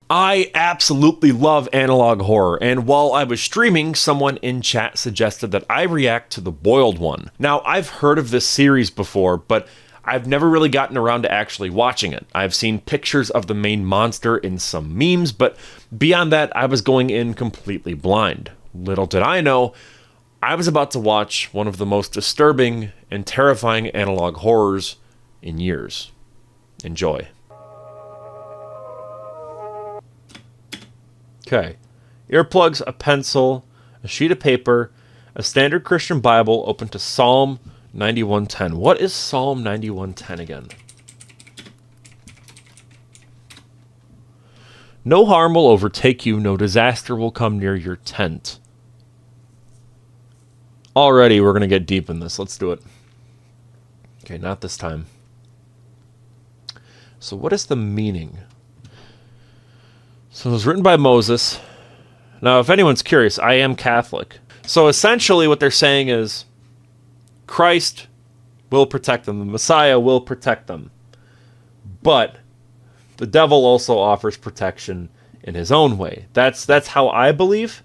I absolutely love analog horror, and while I was streaming, someone in chat suggested that I react to The Boiled One. Now, I've heard of this series before, but I've never really gotten around to actually watching it. I've seen pictures of the main monster in some memes, but beyond that, I was going in completely blind. Little did I know, I was about to watch one of the most disturbing and terrifying analog horrors in years. Enjoy. Okay. Earplugs, a pencil, a sheet of paper, a standard Christian Bible open to Psalm 91:10. What is Psalm 91:10 again? No harm will overtake you, no disaster will come near your tent. Already, we're going to get deep in this. Let's do it. Okay, not this time. So what is the meaning? So it was written by Moses. Now, if anyone's curious, I am Catholic. So essentially what they're saying is Christ will protect them. The Messiah will protect them. But the devil also offers protection in his own way. That's how I believe.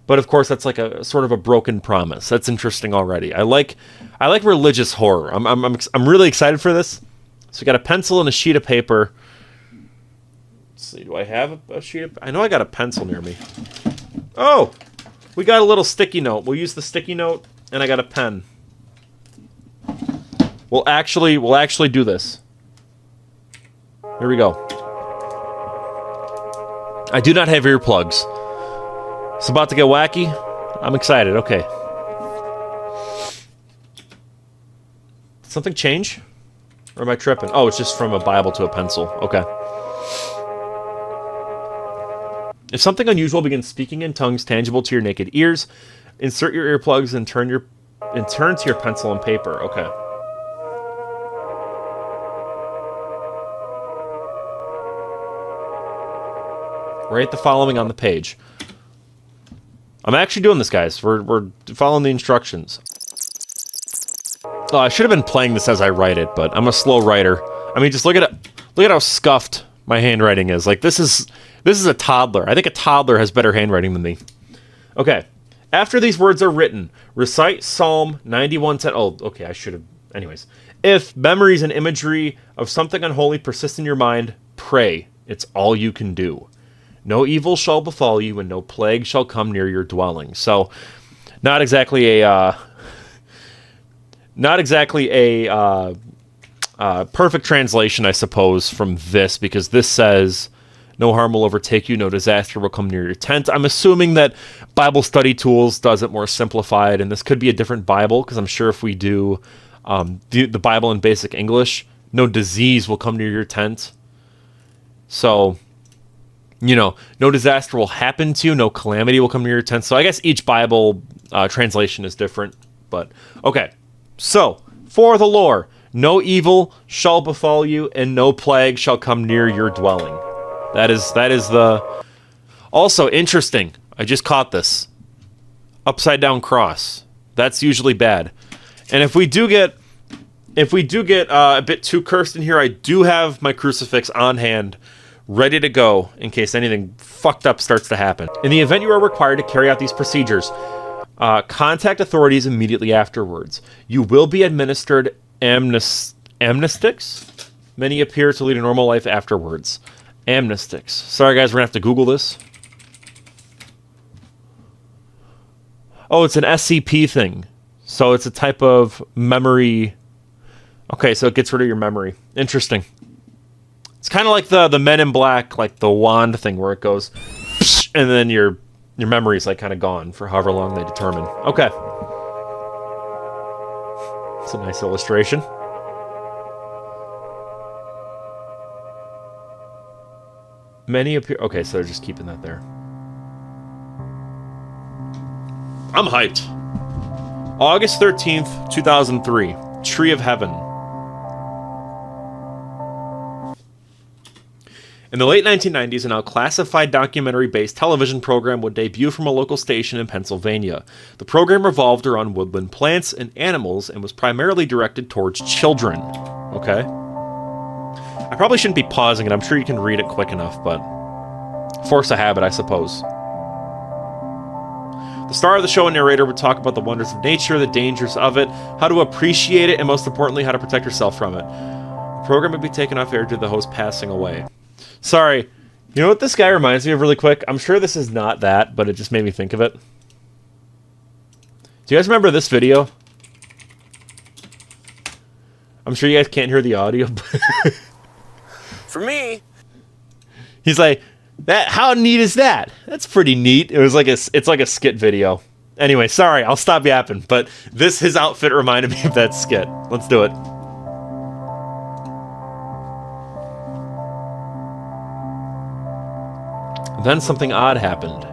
But of course, that's like a sort of a broken promise. That's interesting already. I like religious horror. I'm really excited for this. So we got a pencil and a sheet of paper. Let's see, do I have a sheet of... I know I got a pencil near me. Oh! We got a little sticky note. We'll use the sticky note, and I got a pen. We'll actually do this. Here we go. I do not have earplugs. It's about to get wacky. I'm excited. Okay. Did something change? Or am I tripping? Oh, it's just from a Bible to a pencil. Okay. If something unusual begins speaking in tongues tangible to your naked ears, insert your earplugs and turn to your pencil and paper. Okay. Write the following on the page. I'm actually doing this, guys. We're following the instructions. Oh, I should have been playing this as I write it, but I'm a slow writer. I mean, just look at how scuffed my handwriting is. Like, this is a toddler. I think a toddler has better handwriting than me. Okay. After these words are written, recite Psalm 91:10. Oh, okay, I should have... Anyways. If memories and imagery of something unholy persist in your mind, pray. It's all you can do. No evil shall befall you, and no plague shall come near your dwelling. So, not exactly a perfect translation, I suppose, from this, because this says, no harm will overtake you, no disaster will come near your tent. I'm assuming that Bible Study Tools does it more simplified, and this could be a different Bible, because I'm sure if we do the Bible in basic English, no disease will come near your tent. So... no disaster will happen to you, no calamity will come near your tent. So I guess each Bible translation is different. But, okay. So, for the lore, no evil shall befall you, and no plague shall come near your dwelling. That is the... Also, interesting. I just caught this. Upside down cross. That's usually bad. And if we do get a bit too cursed in here, I do have my crucifix on hand, ready to go in case anything fucked up starts to happen. In the event you are required to carry out these procedures, contact authorities immediately afterwards. You will be administered amnestics. Many appear to lead a normal life afterwards. Amnestics. Sorry guys, we're gonna have to Google this. Oh, it's an SCP thing. So it's a type of memory. Okay, so it gets rid of your memory. Interesting. It's kind of like the Men in Black, like the wand thing where it goes, and then your memory's like kind of gone for however long they determine. Okay. It's a nice illustration. Many appear... Okay, so they're just keeping that there. I'm hyped. August 13th, 2003. Tree of Heaven. In the late 1990s, a now classified documentary-based television program would debut from a local station in Pennsylvania. The program revolved around woodland plants and animals and was primarily directed towards children. Okay? I probably shouldn't be pausing it. I'm sure you can read it quick enough, but... force of habit, I suppose. The star of the show and narrator would talk about the wonders of nature, the dangers of it, how to appreciate it, and most importantly, how to protect yourself from it. The program would be taken off air due to the host passing away. Sorry, you know what this guy reminds me of really quick? I'm sure this is not that, but it just made me think of it. Do you guys remember this video? I'm sure you guys can't hear the audio, but for me, he's like, "That, how neat is that? That's pretty neat." It's like a skit video. Anyway, sorry, I'll stop yapping, but his outfit reminded me of that skit. Let's do it. Then something odd happened.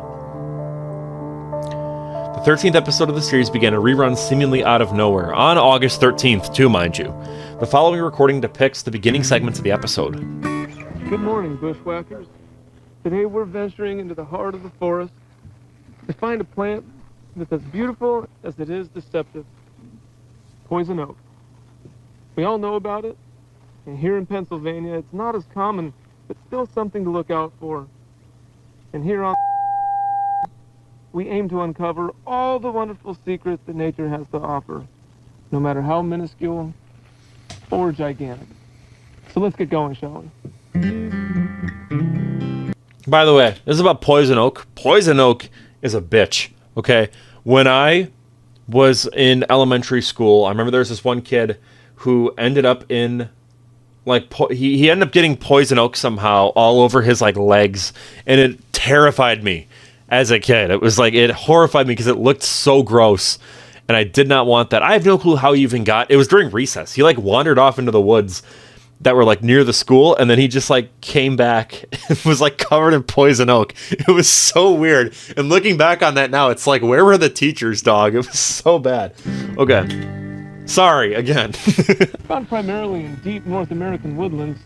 The 13th episode of the series began a rerun seemingly out of nowhere, on August 13th, too, mind you. The following recording depicts the beginning segments of the episode. Good morning, bushwhackers. Today we're venturing into the heart of the forest to find a plant that's as beautiful as it is deceptive. Poison oak. We all know about it, and here in Pennsylvania it's not as common, but still something to look out for. And here on we aim to uncover all the wonderful secrets that nature has to offer, no matter how minuscule or gigantic. So let's get going, shall we? By the way, this is about poison oak. Poison oak is a bitch, okay? When I was in elementary school, I remember there was this one kid who ended up in, like, he ended up getting poison oak somehow all over his, like, legs, and it terrified me as a kid. It was like, it horrified me because it looked so gross, and I did not want that. I have no clue how he even got, it was during recess. He, like, wandered off into the woods that were, like, near the school, and then he just, like, came back and was, like, covered in poison oak. It was so weird. And looking back on that now, it's like, where were the teachers, dog? It was so bad. Okay. Sorry, again. Found primarily in deep North American woodlands,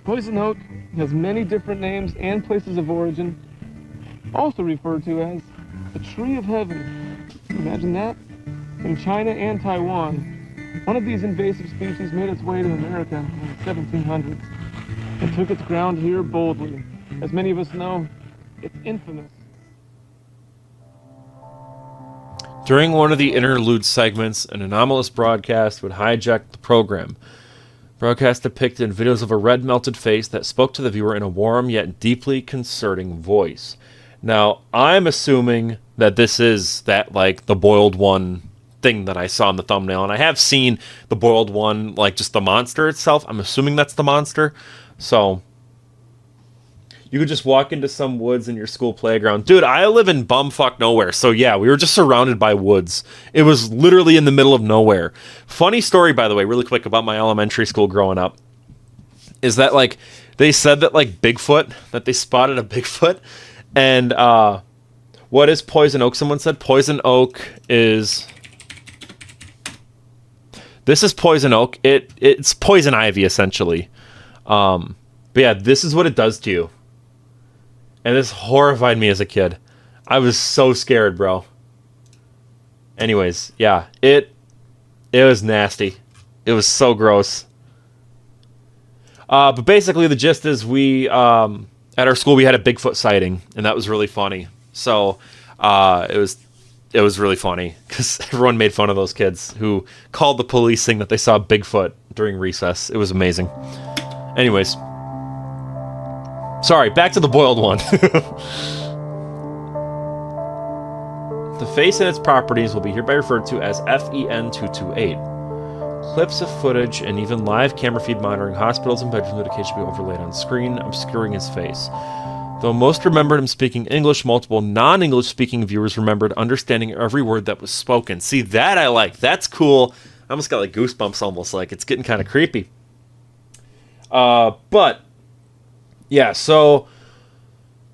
poison oak has many different names and places of origin, also referred to as the tree of heaven. Imagine that? In China and Taiwan, one of these invasive species made its way to America in the 1700s and took its ground here boldly. As many of us know, it's infamous. During one of the interlude segments, an anomalous broadcast would hijack the program. Broadcast depicted videos of a red melted face that spoke to the viewer in a warm yet deeply concerning voice. Now, I'm assuming that this is that, like, the boiled one thing that I saw in the thumbnail, and I have seen the boiled one, like, just the monster itself. I'm assuming that's the monster. So you could just walk into some woods in your school playground. Dude, I live in bumfuck nowhere. So yeah, we were just surrounded by woods. It was literally in the middle of nowhere. Funny story, by the way, really quick about my elementary school growing up, is that, like, they said that, like, Bigfoot, that they spotted a Bigfoot. And what is poison oak? Someone said poison oak is... This is poison oak. It's poison ivy, essentially. But yeah, this is what it does to you. And this horrified me as a kid. I was so scared, bro. Anyways, yeah, it was nasty. It was so gross. But basically, the gist is we, at our school, we had a Bigfoot sighting, and that was really funny. So, it was really funny because everyone made fun of those kids who called the police saying that they saw Bigfoot during recess. It was amazing. Anyways. Sorry, back to the boiled one. The face and its properties will be hereby referred to as FEN228. Clips of footage and even live camera feed monitoring hospitals and bedrooms would occasionally be overlaid on screen, obscuring his face. Though most remembered him speaking English, multiple non-English speaking viewers remembered understanding every word that was spoken. See, that I like. That's cool. I almost got like goosebumps almost, like it's getting kind of creepy. But yeah, so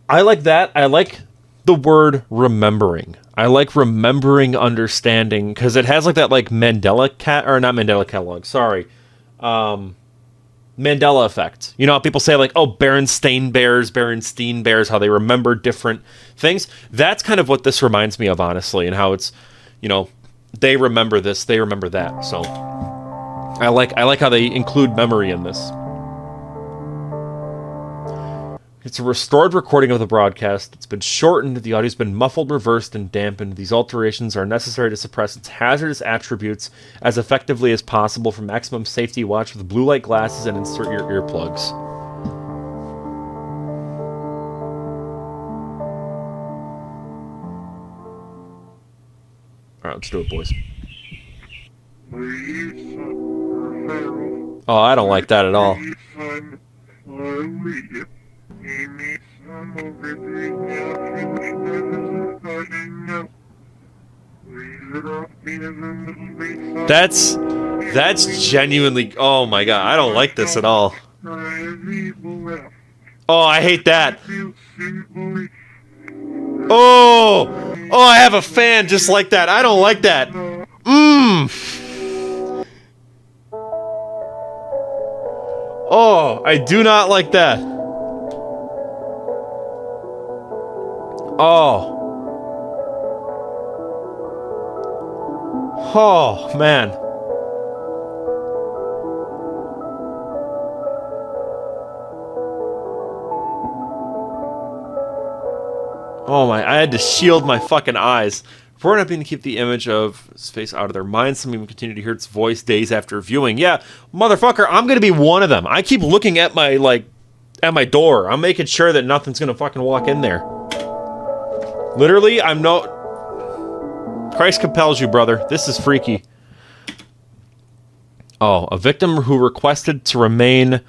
I like that. I like the word remembering. I like remembering understanding because it has like that like Mandela Mandela effect. You know how people say like, oh, Berenstain Bears, how they remember different things. That's kind of what this reminds me of, honestly, and how it's, you know, they remember this, they remember that. So I like how they include memory in this. It's a restored recording of the broadcast. It's been shortened, the audio's been muffled, reversed, and dampened. These alterations are necessary to suppress its hazardous attributes as effectively as possible. For maximum safety, watch with blue light glasses and insert your earplugs. Alright, let's do it, boys. Oh, I don't like that at all. That's genuinely, oh my god, I don't like this at all. Oh, I hate that. Oh, I have a fan just like that. I don't like that. Oh, I do not like that. Oh. Oh, man. Oh my, I had to shield my fucking eyes. Before not being to keep the image of his face out of their minds, some even continue to hear its voice days after viewing. Yeah, motherfucker, I'm gonna be one of them. I keep looking at my, at my door. I'm making sure that nothing's gonna fucking walk in there. Literally, I'm no... Christ compels you, brother. This is freaky. Oh, a victim who requested to remain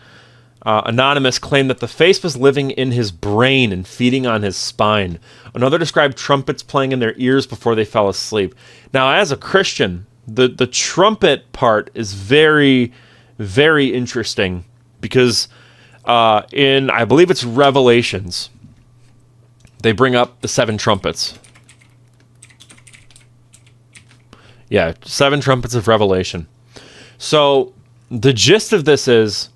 anonymous claimed that the face was living in his brain and feeding on his spine. Another described trumpets playing in their ears before they fell asleep. Now, as a Christian, the trumpet part is very, very interesting because in, I believe it's Revelations, they bring up the 7 trumpets. Yeah, 7 trumpets of Revelation. So, the gist of this is,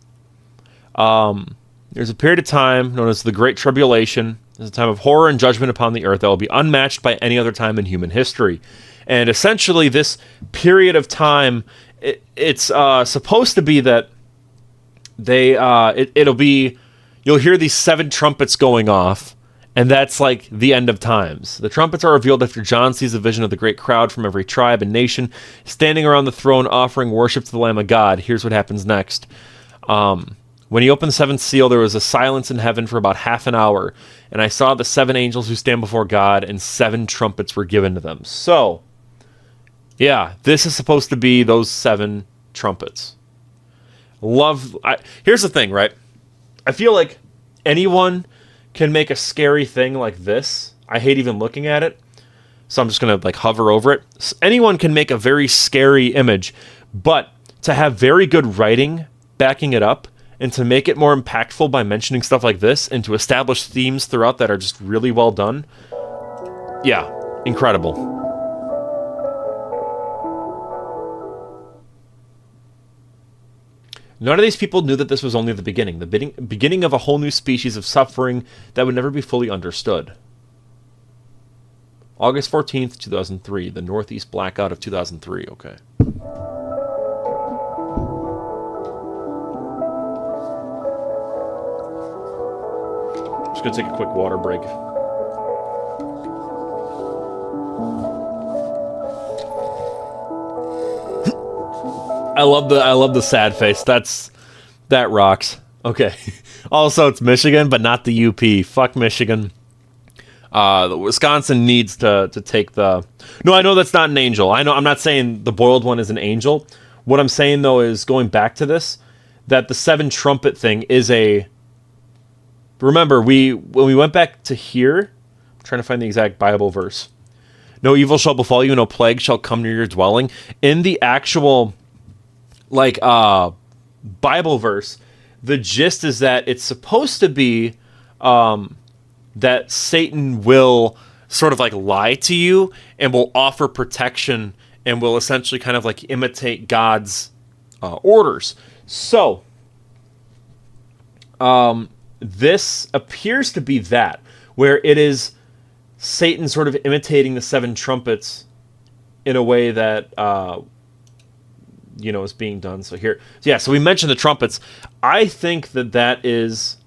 there's a period of time known as the Great Tribulation. There's a time of horror and judgment upon the earth that will be unmatched by any other time in human history. And essentially, this period of time, it's supposed to be that it'll be, you'll hear these 7 trumpets going off, and that's like the end of times. The trumpets are revealed after John sees a vision of the great crowd from every tribe and nation standing around the throne offering worship to the Lamb of God. Here's what happens next. When he opened the 7th seal, there was a silence in heaven for about half an hour, and I saw the 7 angels who stand before God, and 7 trumpets were given to them. So, yeah, this is supposed to be those 7 trumpets. Here's the thing, right? I feel like anyone can make a scary thing like this. I hate even looking at it, so I'm just going to hover over it. Anyone can make a very scary image, but to have very good writing backing it up, and to make it more impactful by mentioning stuff like this, and to establish themes throughout that are just really well done, yeah, incredible. None of these people knew that this was only the beginning of a whole new species of suffering that would never be fully understood. August 14th, 2003, the Northeast Blackout of 2003, okay. Just gonna take a quick water break. I love the sad face. That rocks. Okay. Also, it's Michigan, but not the UP. Fuck Michigan. Wisconsin needs to take the... No, I know that's not an angel. I know I'm not saying the boiled one is an angel. What I'm saying, though, is going back to this, that the 7 trumpet thing is a... Remember, when we went back to here, I'm trying to find the exact Bible verse. No evil shall befall you, no plague shall come near your dwelling. In the actual... Bible verse, the gist is that it's supposed to be that Satan will sort of lie to you and will offer protection and will essentially kind of imitate God's orders. So this appears to be that, where it is Satan sort of imitating the 7 trumpets in a way that is being done. So here, so we mentioned the trumpets. I think that is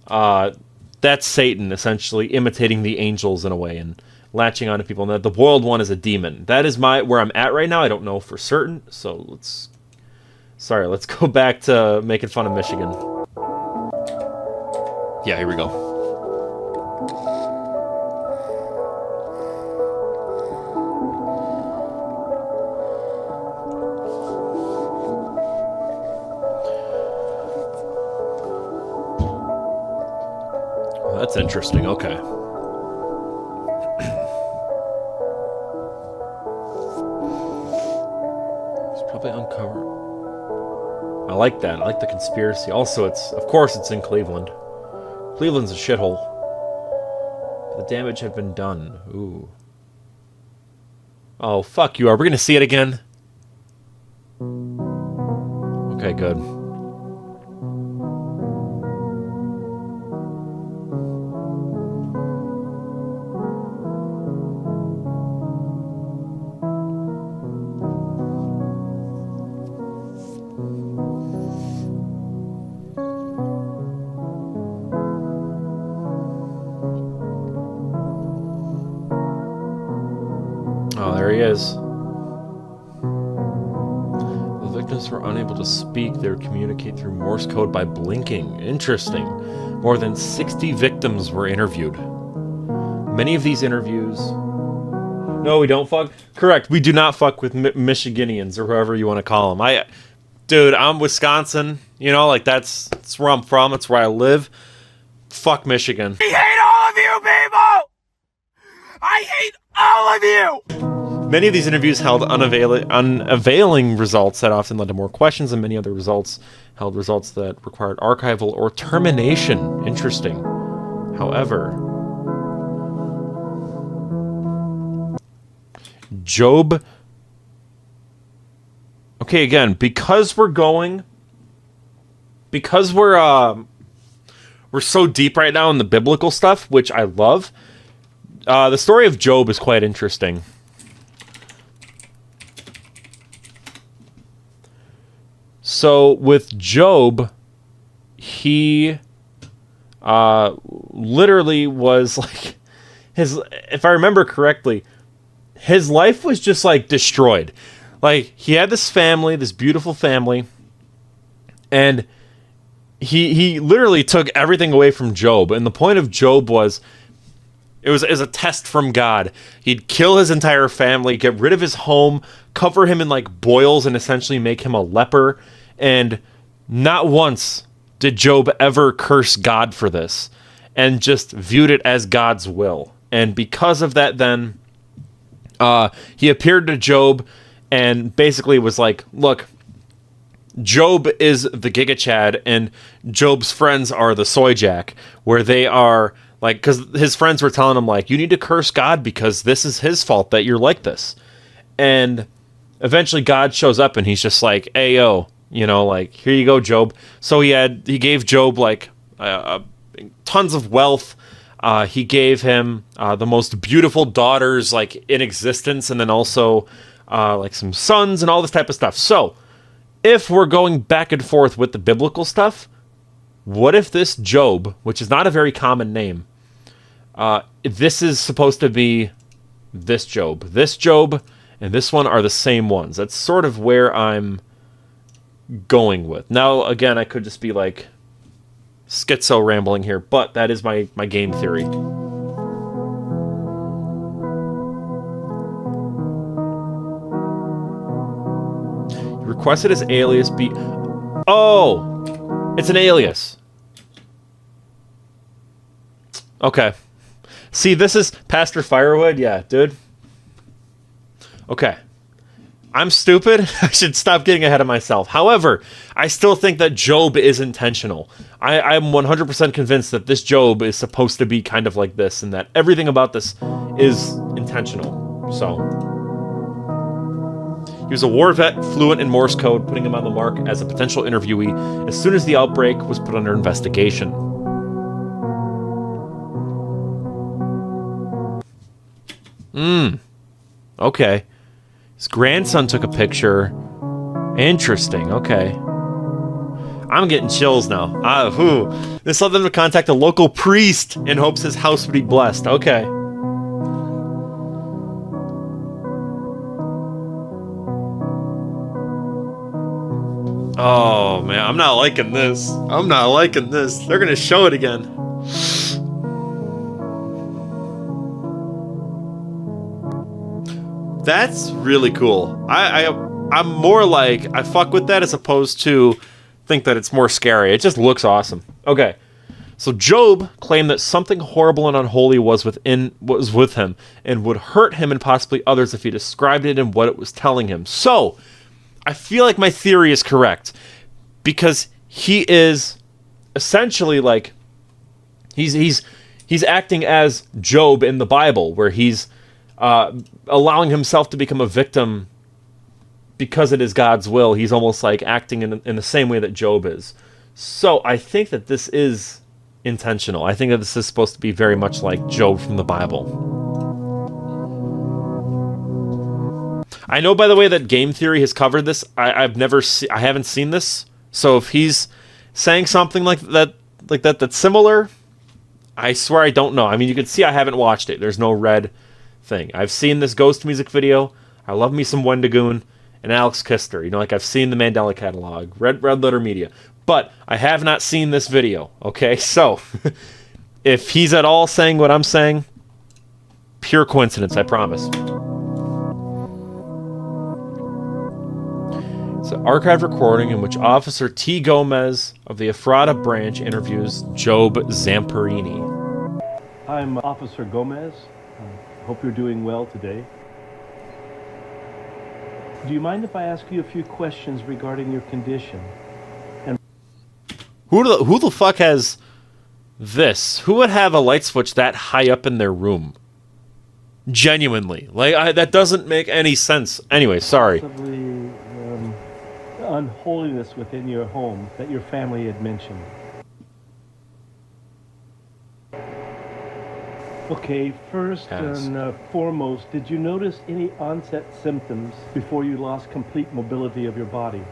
that's Satan, essentially imitating the angels in a way and latching onto people. And that the boiled one is a demon. That is where I'm at right now. I don't know for certain. So let's go back to making fun of Michigan. Yeah, here we go. That's interesting. Okay. It's probably uncovered. I like that. I like the conspiracy. Also, of course it's in Cleveland. Cleveland's a shithole. The damage had been done. Ooh. Oh, fuck you. Are we gonna see it again? Okay, good. Oh, there he is. The victims were unable to speak. They would communicate through Morse code by blinking. Interesting. More than 60 victims were interviewed. Many of these interviews... No, we don't fuck... Correct, we do not fuck with Michiganians, or whoever you want to call them. Dude, I'm Wisconsin. You know, like, that's where I'm from. That's where I live. Fuck Michigan. I hate all of you people! I hate all of you! Many of these interviews held unavailing results that often led to more questions, and many other results held results that required archival or termination. Interesting. However, Job... Okay, again, because we're so deep right now in the biblical stuff, which I love, the story of Job is quite interesting. So with Job, he literally was like if I remember correctly, his life was just like destroyed. Like, he had this family, this beautiful family, and he literally took everything away from Job. And the point of Job was it was as a test from God. He'd kill his entire family, get rid of his home, cover him in like boils, and essentially make him a leper. And not once did Job ever curse God for this, and just viewed it as God's will. And because of that, then he appeared to Job and basically was like, look, Job is the Giga Chad, and Job's friends are the Soy Jack, where they are like, because his friends were telling him, like, you need to curse God because this is his fault that you're like this. And eventually God shows up and he's just like, hey, yo, you know, like, here you go, Job. So he gave Job like tons of wealth. He gave him the most beautiful daughters like in existence, and then also like some sons and all this type of stuff. So if we're going back and forth with the biblical stuff, what if this Job, which is not a very common name, this is supposed to be this Job. This Job and this one are the same ones. That's sort of where I'm going with. Now, again, I could just be like schizo rambling here, but that is my game theory. Requested his alias be... Oh! It's an alias. Okay. See, this is Pastor Firewood? Yeah, dude. Okay. I'm stupid. I should stop getting ahead of myself. However, I still think that Job is intentional. I'm 100% convinced that this Job is supposed to be kind of like this, and that everything about this is intentional. So... he was a war vet, fluent in Morse code, putting him on the mark as a potential interviewee as soon as the outbreak was put under investigation. Okay. His grandson took a picture. Interesting, okay. I'm getting chills now. This led them to contact a local priest in hopes his house would be blessed. Okay. Oh, man. I'm not liking this. I'm not liking this. They're going to show it again. That's really cool. I'm more like, I fuck with that as opposed to think that it's more scary. It just looks awesome. Okay. So Job claimed that something horrible and unholy was with him and would hurt him and possibly others if he described it and what it was telling him. So, I feel like my theory is correct because he is essentially like he's acting as Job in the Bible, where he's allowing himself to become a victim because it is God's will. He's almost like acting in the same way that Job is. So I think that this is intentional. I think that this is supposed to be very much like Job from the Bible. I know, by the way, that Game Theory has covered this. I haven't seen this. So if he's saying something like that that's similar, I swear I don't know. I mean, you can see I haven't watched it. There's no red thing. I've seen this Ghost music video. I love me some Wendigoon and Alex Kister. You know, like I've seen the Mandela catalog, Red Letter Media, but I have not seen this video. Okay, so if he's at all saying what I'm saying, pure coincidence, I promise. It's an archived recording in which Officer T. Gomez of the Ephrata branch interviews Job Zamperini. I'm Officer Gomez. Hope you're doing well today. Do you mind if I ask you a few questions regarding your condition? And who the fuck has this? Who would have a light switch that high up in their room? Genuinely, like that doesn't make any sense. Anyway, sorry. Possibly unholiness within your home that your family had mentioned. Okay, first and foremost, did you notice any onset symptoms before you lost complete mobility of your body?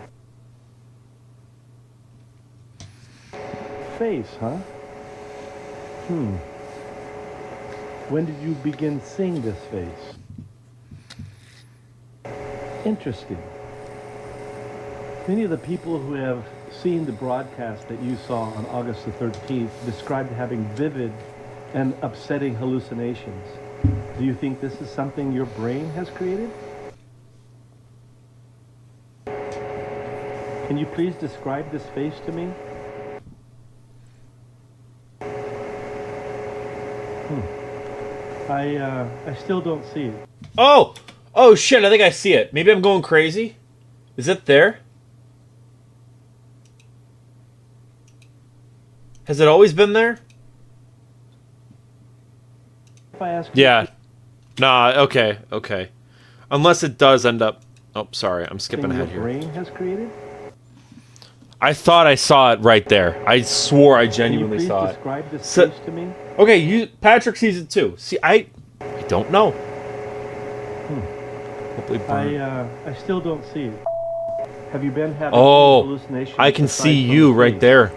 Face, huh? When did you begin seeing this face? Interesting. Many of the people who have seen the broadcast that you saw on August the 13th described having vivid and upsetting hallucinations. Do you think this is something your brain has created? Can you please describe this face to me? I still don't see it. Oh shit, I think I see it. Maybe I'm going crazy. Is it there? Has it always been there? If I ask yeah. Nah, okay. Unless it does end up... Oh, sorry, I'm skipping ahead here. Your brain has created? I thought I saw it right there. I swore I genuinely saw it. Can you please describe this face to me? Okay, Patrick sees it too. See, I don't know. I still don't see it. Have you been having hallucinations? I can see you right there.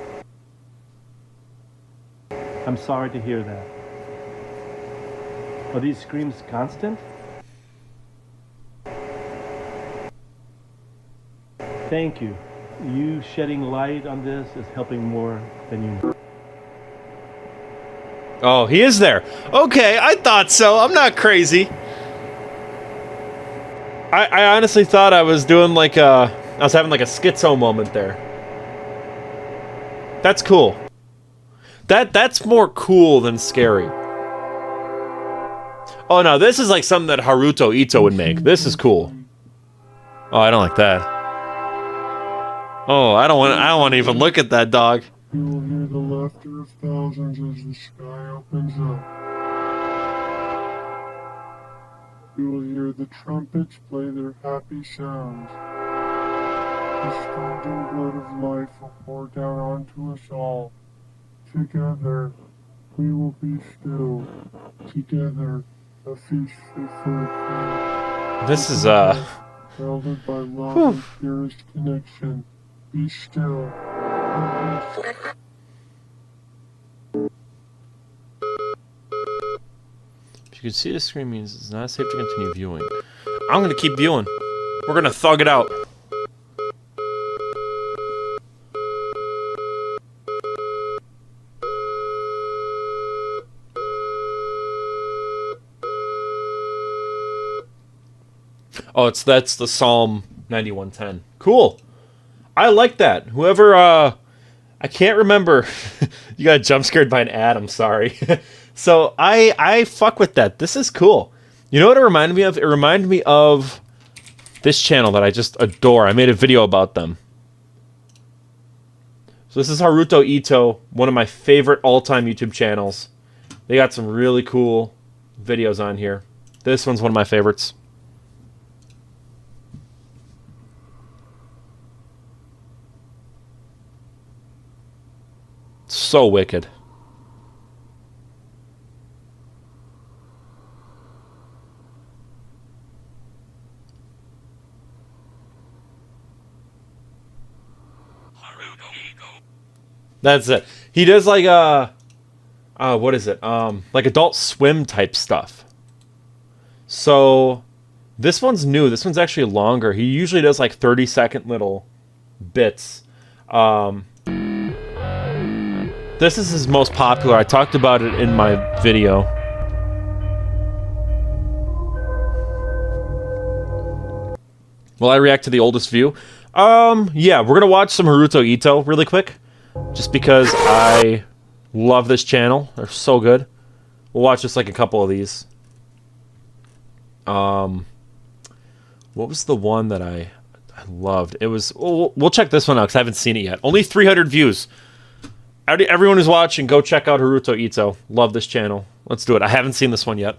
I'm sorry to hear that. Are these screams constant? Thank you. You shedding light on this is helping more than you know. Oh, he is there. Okay, I thought so. I'm not crazy. I honestly thought I was doing like I was having like a schizo moment there. That's cool. That's more cool than scary. Oh no, this is like something that Haruto Ito would make. This is cool. Oh, I don't like that. Oh, I don't want to even look at that dog. You will hear the laughter of thousands as the sky opens up. You will hear the trumpets play their happy sounds. The scalding blood of life will pour down onto us all. Together, we will be still. Together, a feast fit for a king. This is Heralded by love and purest connection. Be still. If you can see the screen means it's not safe to continue viewing. I'm gonna keep viewing. We're gonna thug it out. Oh, that's the Psalm 91:10. Cool. I like that. Whoever I can't remember. You got jump scared by an ad, I'm sorry. So I fuck with that. This is cool. You know what it reminded me of? It reminded me of this channel that I just adore. I made a video about them. So this is Haruto Ito, one of my favorite all-time YouTube channels. They got some really cool videos on here. This one's one of my favorites. So wicked. That's it. He does like what is it? Like Adult Swim type stuff. So this one's new. This one's actually longer. He usually does like 30-second little bits. This is his most popular. I talked about it in my video. Will I react to the oldest view? Yeah, we're gonna watch some Haruto Ito really quick. Just because I love this channel. They're so good. We'll watch just like a couple of these. What was the one that I loved? It was... We'll check this one out because I haven't seen it yet. Only 300 views. Everyone who's watching, go check out Haruto Ito. Love this channel. Let's do it. I haven't seen this one yet.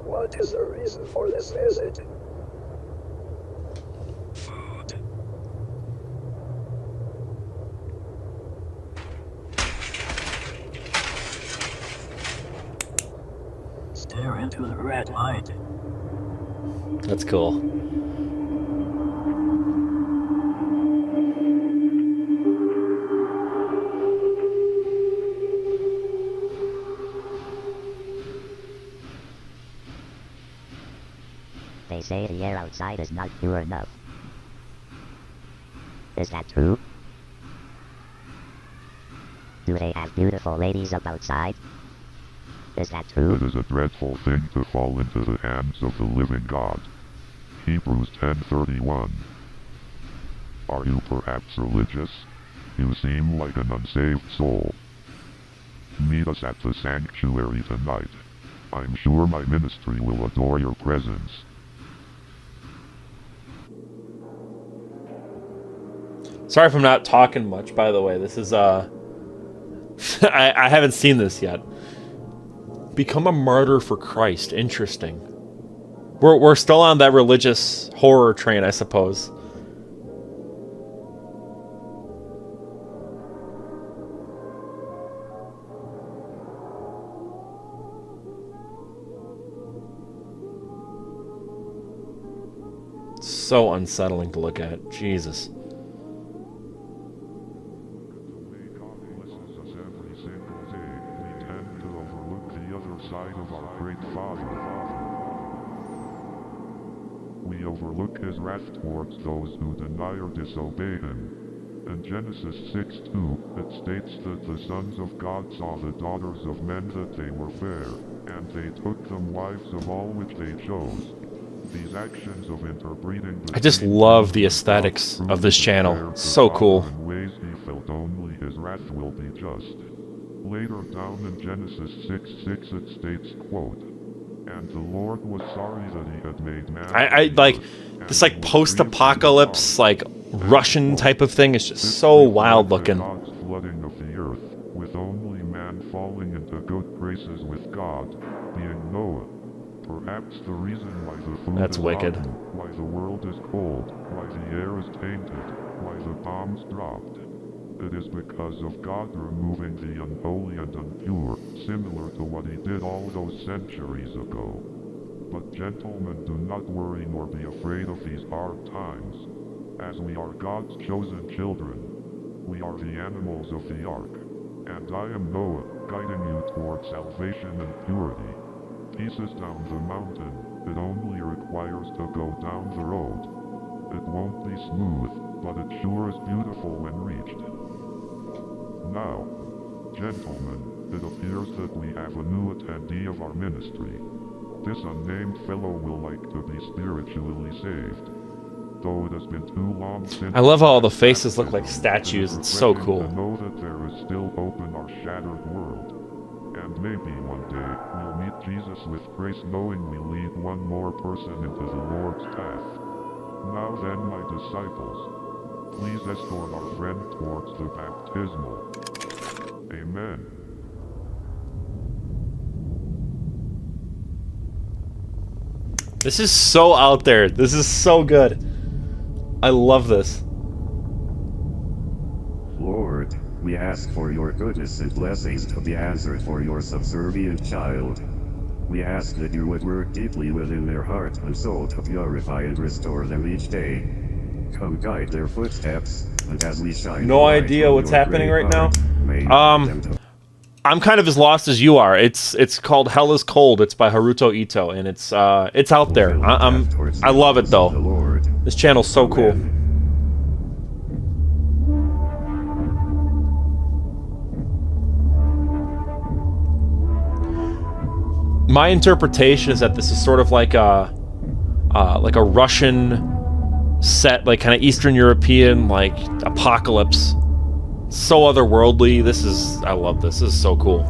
What is the reason for this visit? Food. Stare into the red light. That's cool. They say the air outside is not pure enough. Is that true? Do they have beautiful ladies up outside? Is that true? It is a dreadful thing to fall into the hands of the living God. Hebrews 10:31. Are you perhaps religious? You seem like an unsaved soul. Meet us at the sanctuary tonight. I'm sure my ministry will adore your presence. Sorry if I'm not talking much, by the way. This is, I haven't seen this yet. Become a martyr for Christ. Interesting. We're still on that religious horror train, I suppose. So unsettling to look at. Jesus. We overlook his wrath towards those who deny or disobey him. In Genesis 6:2, it states that the sons of God saw the daughters of men that they were fair, and they took them wives of all which they chose. These actions of interbreeding... I just love the aesthetics of this channel. So cool. In ways he felt only his wrath will be just. Later down in Genesis 6:6 it states, quote, and the Lord was sorry that he had made man. I like this like post-apocalypse like Russian type of thing. It's just so wild looking. God's flooding of the earth, with only man falling into good graces with God, being Noah. Perhaps the reason why the food That's is wicked. rotten, why the world is cold, why the air is tainted, why the bombs dropped. It is because of God removing the unholy and impure, similar to what he did all those centuries ago. But gentlemen, do not worry nor be afraid of these hard times. As we are God's chosen children, we are the animals of the ark. And I am Noah, guiding you toward salvation and purity. Pieces down the mountain, it only requires to go down the road. It won't be smooth, but it sure is beautiful when reached. Now, gentlemen, it appears that we have a new attendee of our ministry. This unnamed fellow will like to be spiritually saved. Though it has been too long since I love how all the faces look like statues. It's so cool. to know that there is still hope in our shattered world. And maybe one day we'll meet Jesus with grace, knowing we lead one more person into the Lord's path. Now then, my disciples, please escort our friend towards the baptismal. Amen. This is so out there. This is so good. I love this. Lord, we ask for your goodness and blessings to be answered for your subservient child. We ask that you would work deeply within their heart and soul to purify and restore them each day. Come guide their footsteps, and as we shine No idea what's happening right now. I'm kind of as lost as you are. It's called Hell is Cold. It's by Haruto Ito, and it's out there. I love it though. This channel's so cool. My interpretation is that this is sort of like a Russian set, like kind of Eastern European, like apocalypse. So otherworldly. I love this. This is so cool.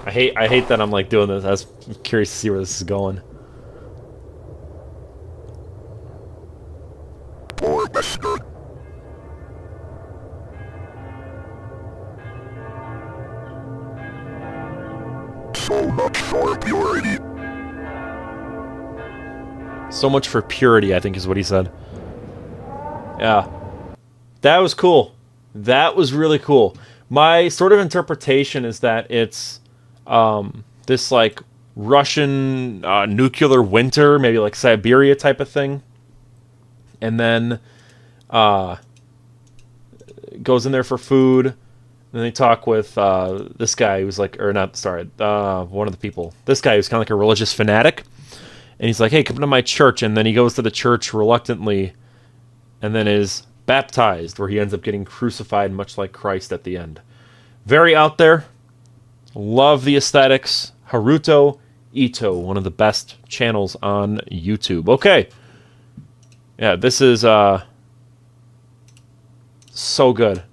I hate that I'm like doing this. I was curious to see where this is going. So much for purity. So much for purity, I think is what he said. Yeah. That was cool. That was really cool. My sort of interpretation is that it's this like Russian nuclear winter, maybe like Siberia type of thing. And then goes in there for food. And they talk with this guy who's like, or not, sorry, one of the people. This guy who's kind of like a religious fanatic. And he's like, hey, come to my church. And then he goes to the church reluctantly and then is baptized, where he ends up getting crucified much like Christ at the end. Very out there. Love the aesthetics. Haruto Ito, one of the best channels on YouTube. Okay. Yeah, this is so good.